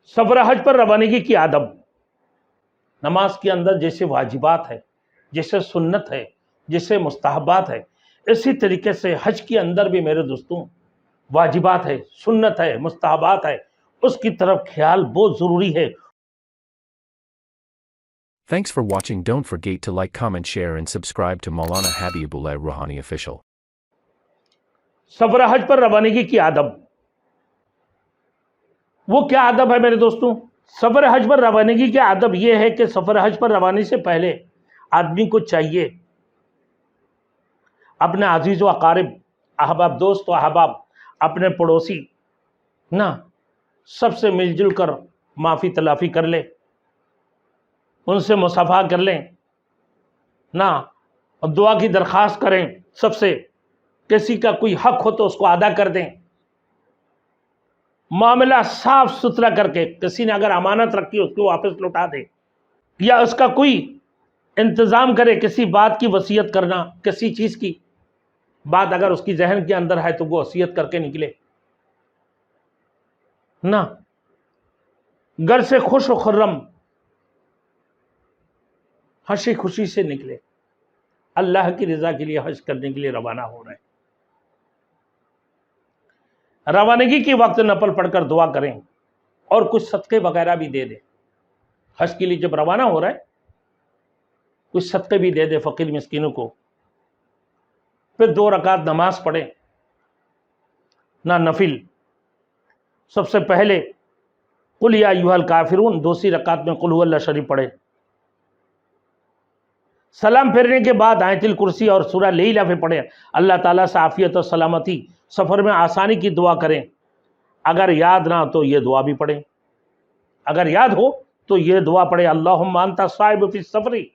सफर हज पर रवानगी की आदब। नमाज के अंदर जैसे वाजिबात है, जैसे सुन्नत है, जैसे मुस्तहबात है, इसी तरीके से हज के अंदर भी मेरे दोस्तों वाजिबात है, सुन्नत है, मुस्तहबात है, उसकी तरफ ख्याल बहुत ज़रूरी है। Thanks for watching. Don't forget to like, comment, share and subscribe to Maulana Habibullah Rouhani Official. सफर हज पर रवानगी की आदब। वो क्या आदब है मेरे दोस्तों? सफर हज पर रवानगी की आदब यह है कि सफर हज पर रवानी से पहले आदमी को चाहिए अपने अजीज व अकारिब, अहबाब, दोस्त व अहबाब, अपने पड़ोसी ना सबसे मिलजुल कर माफ़ी तलाफ़ी कर ले, उनसे मुसाफा कर लें ना, और दुआ की दरख्वास्त करें सबसे, किसी का कोई हक हो तो उसको अदा कर दें, मामला साफ सुथरा करके, किसी ने अगर अमानत रखी उसको वापस लौटा दे, या उसका कोई इंतज़ाम करे, किसी बात की वसीयत करना, किसी चीज़ की बात अगर उसकी जहन के अंदर है तो वो वसीयत करके निकले ना, घर से खुश व खुर्रम हंसी खुशी से निकले, अल्लाह की रज़ा के लिए हज करने के लिए रवाना हो रहे हैं। रवानगी के वक्त नफल पढ़कर दुआ करें और कुछ सदक़े वगैरह भी दे दें। हज के लिए जब रवाना हो रहा है कुछ सदक़े भी दे दे फ़कीर मिस्कीनों को। फिर 2 रकात नमाज पढ़ें ना नफिल। सबसे पहले कुल या अय्युहल काफिरून, दूसरी रकात में कुल हुवल्लाह शरीफ पढ़े। सलाम फेरने के बाद आयतुल कुर्सी और सूरह लैला पे पढ़ें। अल्लाह ताला से आफियत और सलामती, सफ़र में आसानी की दुआ करें। अगर याद ना हो तो ये दुआ भी पढ़ें, अगर याद हो तो ये दुआ पढ़े, अल्लाहुम्मा अंता साहिब फिस सफरी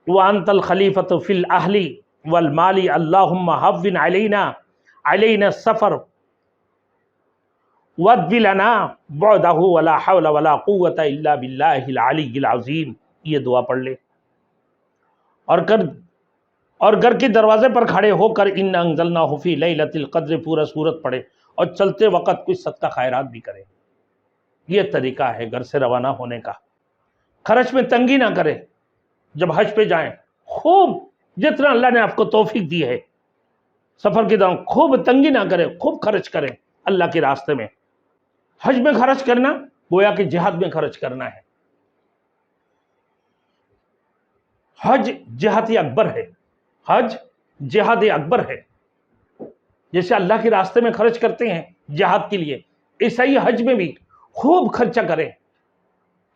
व अंतल खलीफतु फिल अहली वल माली, अल्लाहुम्मा हव्विन अलैना सफ़र वद्विलना बुअदहु वला हौला वला कुव्वता इल्ला बिल्लाहिल अलिय्यिल अज़ीम। ये दुआ पढ़ ले और घर के दरवाजे पर खड़े होकर इन्ना अंज़लनाहु फ़ी लैलतिल क़द्र पूरा सूरत पढ़े और चलते वक़्त कुछ सदका खैरात भी करें। ये तरीका है घर से रवाना होने का। खर्च में तंगी ना करें। जब हज पे जाएं खूब, जितना अल्लाह ने आपको तौफीक दी है सफ़र के दौरान खूब तंगी ना करें, खूब खर्च करें अल्लाह के रास्ते में। हज में खर्च करना गोया कि जिहाद में खर्च करना है। हज जिहाद अकबर है, हज जिहाद अकबर है। जैसे अल्लाह के रास्ते में खर्च करते हैं जिहाद के लिए, ऐसा ही हज में भी खूब खर्चा करें,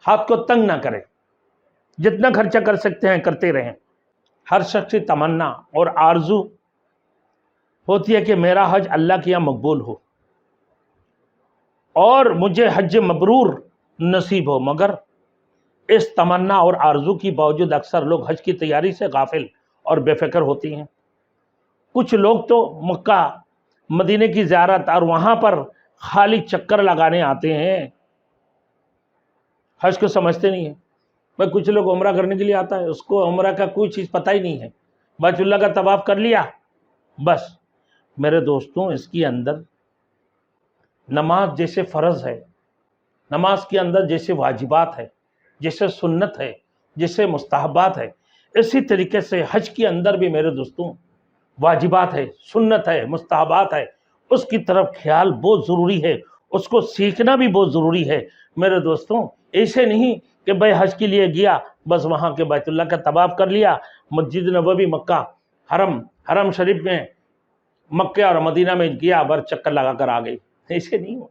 हाथ को तंग ना करें, जितना खर्चा कर सकते हैं करते रहें। हर शख्स की तमन्ना और आरजू होती है कि मेरा हज अल्लाह के यहाँ मकबूल हो और मुझे हज मबरूर नसीब हो, मगर इस तमन्ना और आरजू की बावजूद अक्सर लोग हज की तैयारी से गाफिल और बेफिक्र होती हैं। कुछ लोग तो मक्का मदीने की ज़ियारत और वहाँ पर खाली चक्कर लगाने आते हैं, हज को समझते नहीं है। भाई कुछ लोग उम्रा करने के लिए आता है, उसको उम्रा का कोई चीज़ पता ही नहीं है, बैतुल्लाह का तवाफ़ कर लिया बस। मेरे दोस्तों, इसके अंदर नमाज जैसे फ़र्ज़ है, नमाज के अंदर जैसे वाजिबात है, जैसे सुन्नत है, जैसे मुस्तहबात है, इसी तरीके से हज के अंदर भी मेरे दोस्तों वाजिबात है, सुन्नत है, मुस्तहबात है, उसकी तरफ ख्याल बहुत ज़रूरी है, उसको सीखना भी बहुत ज़रूरी है। मेरे दोस्तों, ऐसे नहीं कि भाई हज के लिए गया बस वहाँ के बैतुल्लाह का तवाफ़ कर लिया, मस्जिद नबवी, मक्का, हरम शरीफ में, मक्के और मदीना में गया, बर चक्कर लगा कर आ गई, ऐसे नहीं हो।